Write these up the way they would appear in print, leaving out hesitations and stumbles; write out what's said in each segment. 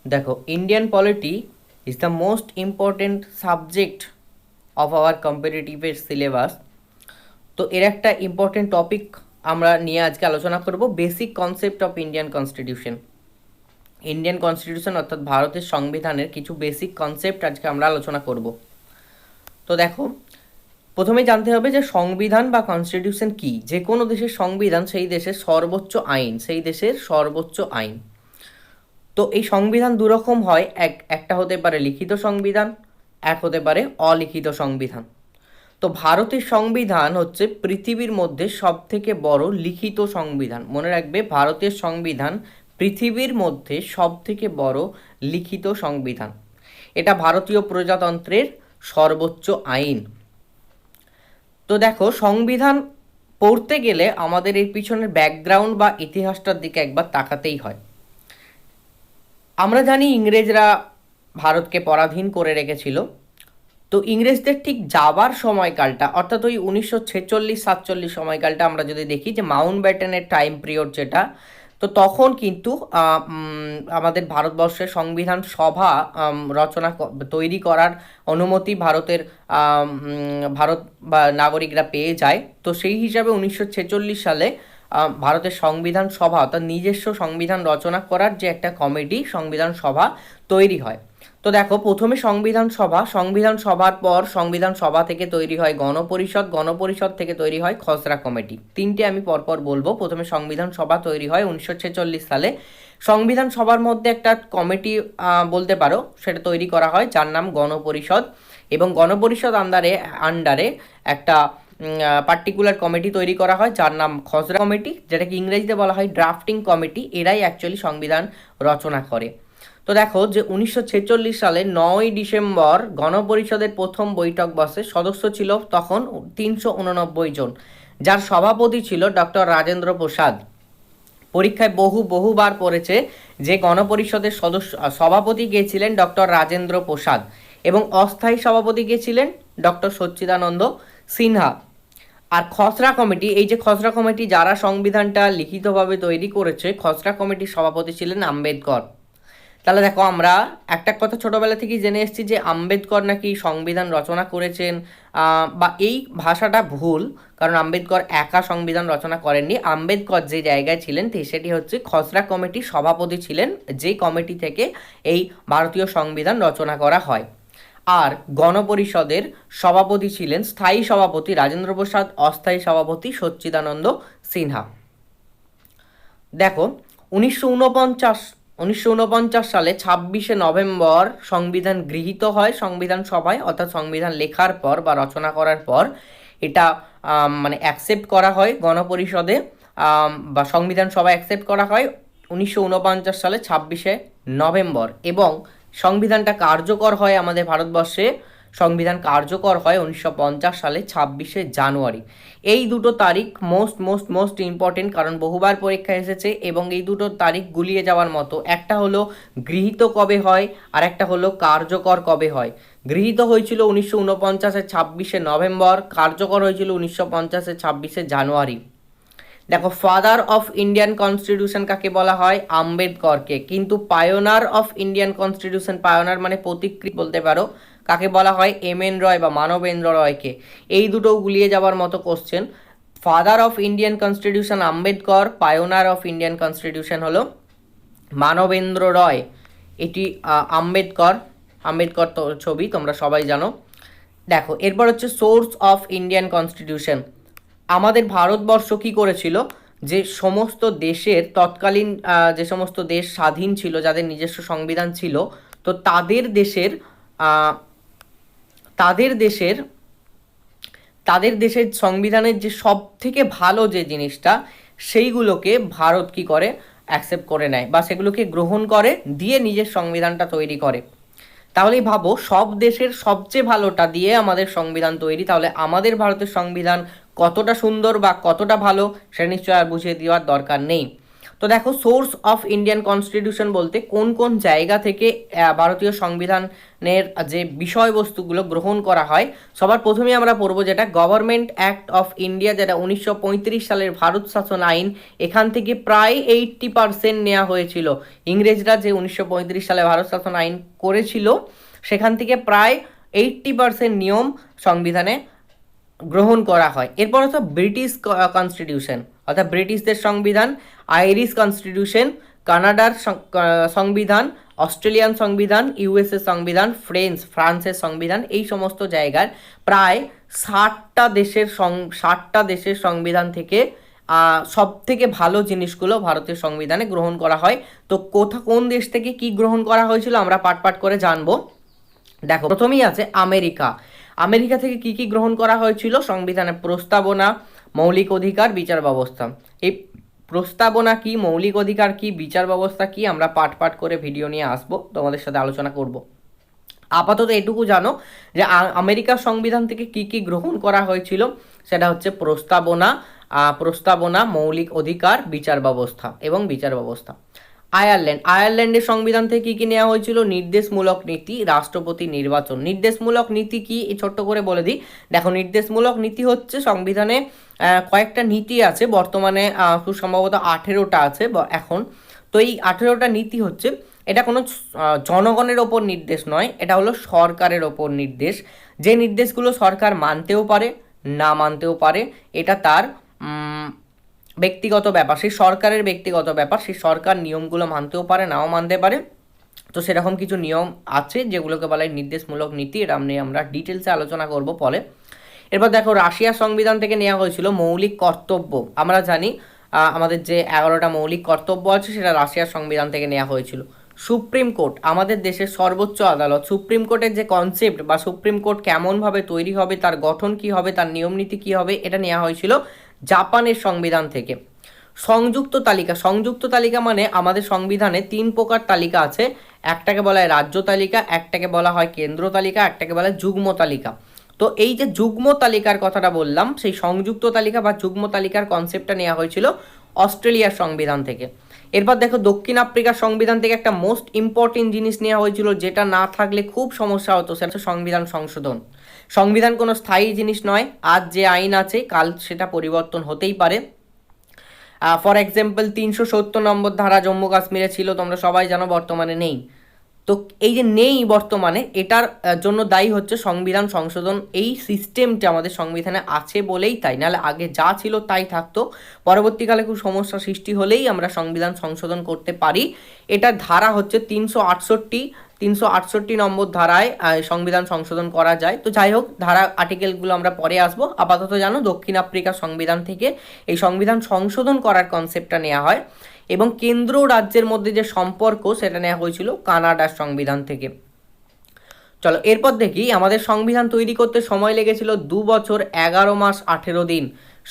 দেখো, Indian polity is the most important subject of our কম্পিটিটিভের syllabus. তো এর একটা ইম্পর্টেন্ট টপিক আমরা নিয়ে আজকে আলোচনা করব, basic concept of Indian constitution. Indian constitution অর্থাৎ ভারতের সংবিধানের কিছু বেসিক কনসেপ্ট আজকে আমরা আলোচনা করব। তো দেখো, প্রথমেই জানতে হবে যে সংবিধান বা কনস্টিটিউশন কি। যে কোনো দেশের সংবিধান সেই দেশের সর্বোচ্চ আইন, সেই দেশের সর্বোচ্চ আইন। তো এই সংবিধান দুরকম হয়, একটা হতে পারে লিখিত সংবিধান, এক হতে পারে অলিখিত সংবিধান। তো ভারতের সংবিধান হচ্ছে পৃথিবীর মধ্যে সবথেকে বড় লিখিত সংবিধান। মনে রাখবে, ভারতের সংবিধান পৃথিবীর মধ্যে সবথেকে বড় লিখিত সংবিধান। এটা ভারতীয় প্রজাতন্ত্রের সর্বোচ্চ আইন। তো দেখো, সংবিধান পড়তে গেলে আমাদের এর পিছনের ব্যাকগ্রাউন্ড বা ইতিহাসটার দিকে একবার তাকাতেই হয়। আমরা জানি ইংরেজরা ভারতকে পরাধীন করে রেখেছিল। তো ইংরেজদের ঠিক যাবার সময়কালটা, অর্থাৎ ওই 1946-47 সময়কালটা আমরা যদি দেখি, যে মাউন্ট ব্যাটেনের টাইম পিরিয়ড যেটা, তো তখন কিন্তু আমাদের ভারতবর্ষের সংবিধান সভা তৈরি করার অনুমতি ভারত বা নাগরিকরা পেয়ে যায়। তো সেই হিসাবে 1946 সালে ভারতের সংবিধান সভা অর্থাৎ নিজস্ব সংবিধান রচনা করার যে একটা কমিটি, সংবিধান সভা তৈরি হয়। তো দেখো, প্রথমে সংবিধান সভার পর সংবিধান সভা থেকে তৈরি হয় গণপরিষদ, গণপরিষদ থেকে তৈরি হয় খসড়া কমিটি। তিনটে আমি পরপর বলবো। প্রথমে সংবিধান সভা তৈরি হয় 1946 সালে। সংবিধান সভার মধ্যে একটা কমিটি বলতে পারো, সেটা তৈরি করা হয়, যার নাম গণপরিষদ। এবং গণপরিষদ আন্ডারে একটা পার্টিকুলার কমিটি তৈরি করা হয়, যার নাম খসড়া কমিটি, যেটাকে ইংরেজিতে বলা হয় ড্রাফটিং কমিটি। এরাই অ্যাকচুয়ালি সংবিধান রচনা করে। তো দেখো, যে 1946 সালে 9ই ডিসেম্বর গণপরিষদের প্রথম বৈঠক বসে। সদস্য ছিল তখন 389 জন, যার সভাপতি ছিল ডক্টর রাজেন্দ্র প্রসাদ। পরীক্ষায় বহুবার পড়েছে যে গণপরিষদের সভাপতি কে ছিলেন ডক্টর রাজেন্দ্র প্রসাদ, এবং অস্থায়ী সভাপতি কে ছিলেন ডক্টর সচ্চিদানন্দ সিনহা। আর খসড়া কমিটি, এই যে খসড়া কমিটি যারা সংবিধানটা লিখিতভাবে তৈরি করেছে, খসড়া কমিটির সভাপতি ছিলেন আম্বেদকর। তাহলে দেখো, আমরা একটা কথা ছোটবেলা থেকেই জেনে এসেছি যে আম্বেদকর নাকি সংবিধান রচনা করেছেন, বা এই ভাষাটা ভুল, কারণ আম্বেদকর একা সংবিধান রচনা করেননি। আম্বেদকর যে জায়গায় ছিলেন সেটি হচ্ছে খসড়া কমিটির সভাপতি ছিলেন, যে কমিটি থেকে এই ভারতীয় সংবিধান রচনা করা হয়। আর গণপরিষদের সভাপতি ছিলেন স্থায়ী সভাপতি রাজেন্দ্র প্রসাদ, অস্থায়ী সভাপতি সচ্চিদানন্দ সিনহা। দেখো, 1949 সালে 26শে নভেম্বর সংবিধান গৃহীত হয় সংবিধান সভায়, অর্থাৎ সংবিধান লেখার পর বা রচনা করার পর এটা মানে অ্যাকসেপ্ট করা হয় গণপরিষদে, বা সংবিধান সভায় অ্যাকসেপ্ট করা হয় 1949 সালে 26শে নভেম্বর। এবং সংবিধানটা কার্যকর হয় আমাদের ভারতবর্ষে, সংবিধান কার্যকর হয় 1950 সালে 26শে জানুয়ারি। এই দুটো তারিখ মোস্ট মোস্ট মোস্ট ইম্পর্টেন্ট, কারণ বহুবার পরীক্ষা এসেছে এবং এই দুটো তারিখ গুলিয়ে যাওয়ার মতো। একটা হলো গৃহীত কবে হয়, আর একটা হলো কার্যকর কবে হয়। গৃহীত হয়েছিল 1949-এর 26শে নভেম্বর, কার্যকর হয়েছিল 1950-এর 26শে জানুয়ারি। দেখো, ফাদার অফ ইন্ডিয়ান কনস্টিটিউশন কাকে বলা হয়? আম্বেদকরকে। কিন্তু পায়োনার অফ ইন্ডিয়ান কনস্টিটিউশন, পায়োনার মানে পথিকৃৎ বলতে পারো, কাকে বলা হয়? এম.এন. রয় বা মানবেন্দ্র রয়কে। এই দুটো গুলিয়ে যাওয়ার মতো question. Father of Indian constitution Ambedkar, পায়োনার of Indian constitution হলো মানবেন্দ্র রয়। এটি আম্বেদকর তো ছবি তোমরা সবাই জানো। দেখো, এরপর হচ্ছে সোর্স অফ ইন্ডিয়ান কনস্টিটিউশন। আমাদের ভারতবর্ষ কি করেছিল, যে সমস্ত দেশের তৎকালীন যে সমস্ত দেশ স্বাধীন ছিল, যাদের নিজস্ব সংবিধান ছিল, তো তাদের দেশের সংবিধানের যে সব থেকে ভালো যে জিনিসটা, সেইগুলোকে ভারত কি করে, অ্যাকসেপ্ট করে নেয় বা সেগুলোকে গ্রহণ করে দিয়ে নিজের সংবিধানটা তৈরি করে। তাহলেই ভাবো, সব দেশের সবচেয়ে ভালোটা দিয়ে আমাদের সংবিধান তৈরি, তাহলে আমাদের ভারতের সংবিধান কতটা সুন্দর বা কতটা ভালো সেটা নিশ্চয় আর বুঝিয়ে দেওয়ার দরকার নেই। তো তো দেখো, সোর্স অফ ইন্ডিয়ান কনস্টিটিউশন বলতে কোন কোন জায়গা থেকে ভারতীয় সংবিধানের যে বিষয়বস্তুগুলো গ্রহণ করা হয়, সবার প্রথমে আমরা পড়বো যেটা গভর্নমেন্ট অ্যাক্ট অফ ইন্ডিয়া, যেটা 1935 সালের ভারত শাসন আইন। এখান থেকে প্রায় 80% নেওয়া হয়েছিল। ইংরেজরা যে 1935 সালে ভারত শাসন আইন করেছিল, সেখান থেকে প্রায় 80% নিয়ম সংবিধানে গ্রহণ করা হয়। এরপর হচ্ছে ব্রিটিশ কনস্টিটিউশন, অর্থাৎ ব্রিটিশদের সংবিধান, আইরিশ কনস্টিটিউশন, কানাডার সংবিধান, অস্ট্রেলিয়ান সংবিধান, ইউএসএ সংবিধান, ফ্রান্সের সংবিধান। এই সমস্ত জায়গার প্রায় 60টা দেশের সংবিধান থেকে সব থেকে ভালো জিনিসগুলো ভারতীয় সংবিধানে গ্রহণ করা হয়। তো কোন দেশ থেকে কি গ্রহণ করা হয়েছিল আমরা পাট করে জানবো। দেখো, প্রথমেই আছে আমেরিকা। আমেরিকা থেকে কি কি গ্রহণ করা হয়েছিল? সংবিধানের প্রস্তাবনা, মৌলিক অধিকার, বিচার ব্যবস্থা। এই প্রস্তাবনা কি, মৌলিক অধিকার কি, বিচার ব্যবস্থা কি, আমরা পাট করে ভিডিও নিয়ে আসবো, তোমাদের সাথে আলোচনা করব। আপাতত এটুকু জানো যে আমেরিকার সংবিধান থেকে কি কি গ্রহণ করা হয়েছিল, সেটা হচ্ছে প্রস্তাবনা, মৌলিক অধিকার, বিচার ব্যবস্থা। আয়ারল্যান্ডের সংবিধান থেকে কি কি নেওয়া হয়েছিল? নির্দেশমূলক নীতি, রাষ্ট্রপতি নির্বাচন। নির্দেশমূলক নীতি কি, ছোট্ট করে বলে দিই। দেখো, নির্দেশমূলক নীতি হচ্ছে সংবিধানে কয়েকটা নীতি আছে, বর্তমানে খুব সম্ভবত 18টা আছে এখন। তো এই 18টা নীতি হচ্ছে, এটা কোনো জনগণের ওপর নির্দেশ নয়, এটা হলো সরকারের ওপর নির্দেশ। যে নির্দেশগুলো সরকার মানতেও পারে, না মানতেও পারে, এটা তার ব্যক্তিগত ব্যাপার, সেই সরকারের ব্যক্তিগত ব্যাপার। সেই সরকার নিয়মগুলো মানতেও পারে, নাও মানতে পারে। তো সেরকম কিছু নিয়ম আছে যেগুলোকে বলা হয় নির্দেশমূলক নীতি। এটা আমরা ডিটেলসে আলোচনা করব পরে। এরপর দেখো, রাশিয়ার সংবিধান থেকে নেওয়া হয়েছিল মৌলিক কর্তব্য। আমরা জানি আমাদের যে 11টা মৌলিক কর্তব্য আছে, সেটা রাশিয়ার সংবিধান থেকে নেওয়া হয়েছিল। সুপ্রিম কোর্ট, আমাদের দেশের সর্বোচ্চ আদালত। সুপ্রিম কোর্টের যে কনসেপ্ট বা সুপ্রিম কোর্ট কেমনভাবে তৈরি হবে, তার গঠন কি হবে, তার নিয়ম নীতি কী হবে, এটা নেওয়া হয়েছিল জাপানের সংবিধান থেকে। সংযুক্ত তালিকা মানে আমাদের সংবিধানে 3 প্রকার তালিকা আছে। একটাকে বলা হয় রাজ্য তালিকা, একটাকে বলা হয় কেন্দ্র তালিকা, একটাকে বলা হয় যুগ্ম তালিকা। তো এই যে যুগ্ম তালিকার কথাটা বললাম, সেই সংযুক্ত তালিকা বা যুগ্ম তালিকার কনসেপ্টটা নেওয়া হয়েছিল অস্ট্রেলিয়ার সংবিধান থেকে। এরপর দেখো, দক্ষিণ আফ্রিকার সংবিধান থেকে একটা মোস্ট ইম্পর্টেন্ট জিনিস নেওয়া হয়েছিল, যেটা না থাকলে খুব সমস্যা হতো, সেটা হচ্ছে সংবিধান সংশোধন। সংবিধান কোনো স্থায়ী জিনিস নয়, আজ যে আইন আছে কাল সেটা পরিবর্তন হতেই পারে। ফর এক্সাম্পল 370 নম্বর ধারা জম্মু কাশ্মীরে ছিল, তোমরা সবাই জানো, বর্তমানে নেই। তো এই যে নেই বর্তমানে, এটার জন্য দায়ী হচ্ছে সংবিধান সংশোধন। এই সিস্টেমটা আমাদের সংবিধানে আছে বলেই তাই, নাহলে আগে যা ছিল তাই থাকতো। পরবর্তীকালে খুব সমস্যা সৃষ্টি হলেই আমরা সংবিধান সংশোধন করতে পারি। এটার ধারা হচ্ছে 368 নম্বর ধারায় সংবিধান সংশোধন করা যায়। তো যাই হোক, ধারা আর্টিকেলগুলো আমরা পরে আসবো। আপাতত জানো, দক্ষিণ আফ্রিকার সংবিধান থেকে এই সংবিধান সংশোধন করার কনসেপ্টটা নেওয়া হয়। এবং কেন্দ্র রাজ্যের মধ্যে যে সম্পর্ক, সেটা নেওয়া হয়েছিল কানাডার সংবিধান থেকে। চলো এরপর দেখি, আমাদের সংবিধান তৈরি করতে সময় লেগেছিল 2 বছর 11 মাস 18 দিন।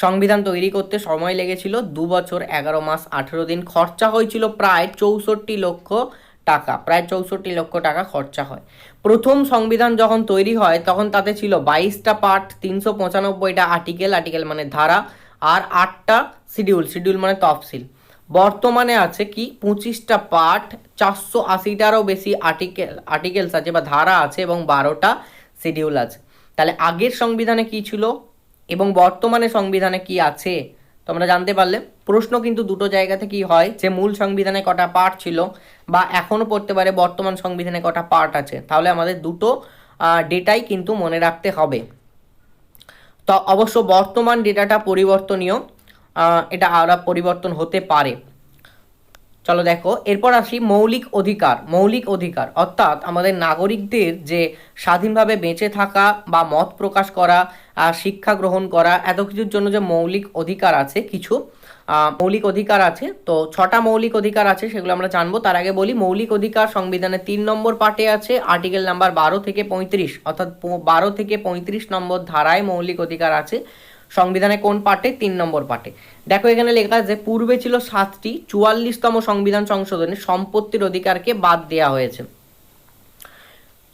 সংবিধান তৈরি করতে সময় লেগেছিল 2 বছর 11 মাস 18 দিন। খরচা হয়েছিল প্রায় 64 লক্ষ টাকা খরচা হয়। প্রথম সংবিধান যখন তৈরি হয় তখন তাতে ছিল 22টা পার্ট, 395টা আর্টিকেল মানে ধারা, আর 8টা শিডিউল মানে তফসিল। বর্তমানে আছে কি 25টা পার্ট, 480টারও বেশি আর্টিকেলস আছে বা ধারা আছে, এবং 12টা শিডিউল আছে। তাহলে আগের সংবিধানে কি ছিল এবং বর্তমানে সংবিধানে কি আছে তোমরা জানতে পারলে। প্রশ্ন কিন্তু দুটো জায়গা থেকেই হয়, যে মূল সংবিধানে কটা পার্ট ছিল, বা এখনও পড়তে পারে বর্তমান সংবিধানে কটা পার্ট আছে। তাহলে আমাদের দুটো ডেটাই কিন্তু মনে রাখতে হবে। তো অবশ্য বর্তমান ডেটাটা পরিবর্তনীয়, এটা আরও পরিবর্তন হতে পারে। চলো দেখো, এরপর আসি মৌলিক অধিকার অর্থাৎ আমাদের নাগরিকদের যে স্বাধীনভাবে বেঁচে থাকা বা মত প্রকাশ করা, শিক্ষা গ্রহণ করা, এত কিছুর জন্য যে মৌলিক অধিকার আছে, কিছু মৌলিক অধিকার আছে। তো 6টা মৌলিক অধিকার আছে, সেগুলো আমরা জানবো। তার আগে বলি, মৌলিক অধিকার সংবিধানের 3 নম্বর পার্টে আছে, আর্টিকেল নাম্বার 12 থেকে 35, অর্থাৎ 12 থেকে 35 নম্বর ধারায় মৌলিক অধিকার আছে। সংবিধানে কোন পার্টে? 3 নম্বর পার্টে। দেখো এখানে লেখা আছে, পূর্বে ছিল 7টি, 44তম সংবিধান সংশোধনে সম্পত্তির অধিকারকে বাদ দেওয়া হয়েছে।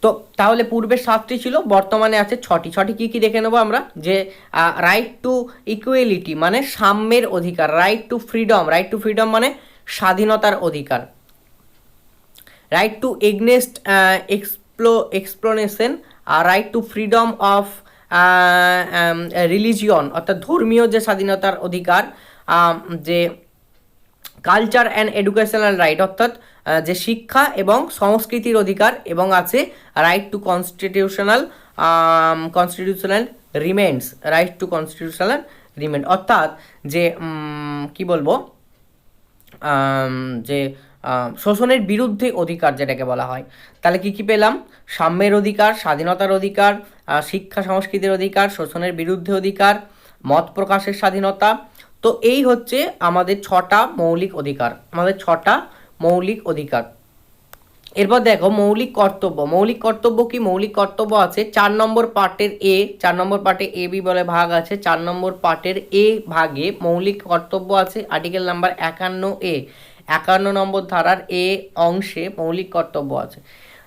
তো তাহলে পূর্বে 7টি ছিল, বর্তমানে আছে 6টি। কি কি দেখে নেবো আমরা, যে রাইট টু ইকুয়ালিটি মানে সাম্যের অধিকার, রাইট টু ফ্রিডম মানে স্বাধীনতার অধিকার, right to against exploitation, right to freedom of religion অর্থাৎ ধর্মীয় যে স্বাধীনতার অধিকার, যে কালচার অ্যান্ড এডুকেশনাল রাইট অর্থাৎ যে শিক্ষা এবং সংস্কৃতির অধিকার, এবং আছে right to constitutional remedies, right to constitutional remedy অর্থাৎ যে কি বলবো যে শোষণের বিরুদ্ধে অধিকার যেটাকে বলা হয়। তাহলে কি কি পেলাম? সাম্যের অধিকার, স্বাধীনতার অধিকার, শিক্ষা সংস্কৃতির অধিকার, শোষণের বিরুদ্ধে অধিকার, মত প্রকাশের স্বাধীনতা। তো এই হচ্ছে আমাদের 6টা মৌলিক অধিকার, আমাদের 6টা মৌলিক অধিকার। এরপর দেখো মৌলিক কর্তব্য। মৌলিক কর্তব্য কি? মৌলিক কর্তব্য আছে 4 নম্বর পার্টের এ, 4 নম্বর পার্টে এ বি বলে ভাগ আছে। 4 নম্বর পার্টের এ ভাগে মৌলিক কর্তব্য আছে আর্টিকেল নাম্বার 51 এ, 51 নম্বর ধারার এ অংশে মৌলিক কর্তব্য আছে।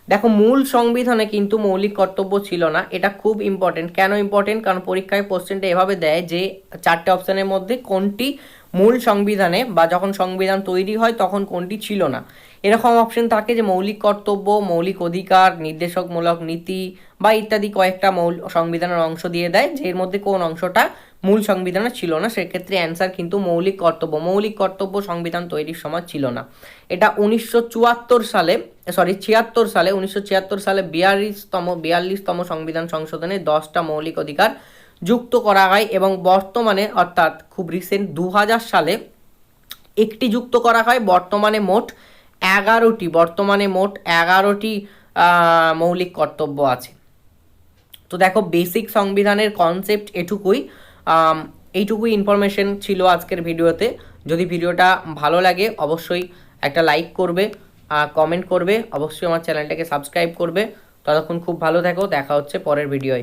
দেখো মূল সংবিধানে কিন্তু মৌলিক কর্তব্য ছিল না, এটা খুব ইম্পর্টেন্ট। কেন ইম্পর্টেন্ট? কারণ পরীক্ষায় কোশ্চেনটা এভাবে দেয় যে 4টে অপশানের মধ্যে কোনটি মূল সংবিধানে বা যখন সংবিধান তৈরি হয় তখন কোনটি ছিল না। এরকম অপশন থাকে যে মৌলিক কর্তব্য, মৌলিক অধিকার, নির্দেশকমূলক নীতি বা ইত্যাদি কয়েকটা সংবিধানের অংশ দিয়ে দেয়, যে এর মধ্যে কোন অংশটা মূল সংবিধানে ছিল না। সেক্ষেত্রে অ্যান্সার কিন্তু মৌলিক কর্তব্য। মৌলিক কর্তব্য সংবিধান তৈরির সময় ছিল না। এটা 1976 সালে 1976 সালে 42তম সংবিধান সংশোধনে 10টা মৌলিক অধিকার যুক্ত করা হয়, এবং বর্তমানে অর্থাৎ খুব রিসেন্ট 2000 সালে একটি যুক্ত করা হয়। বর্তমানে মোট 11টি মৌলিক কর্তব্য আছে। তো দেখো বেসিক সংবিধানের কনসেপ্ট এইটুকুই ইনফরমেশন ছিল আজকের ভিডিওতে। যদি ভিডিওটা ভালো লাগে অবশ্যই একটা লাইক করবে, কমেন্ট করবে, অবশ্যই আমার চ্যানেলটাকে সাবস্ক্রাইব করবে। ততক্ষণ খুব ভালো থাকো, দেখা হচ্ছে পরের ভিডিওয়।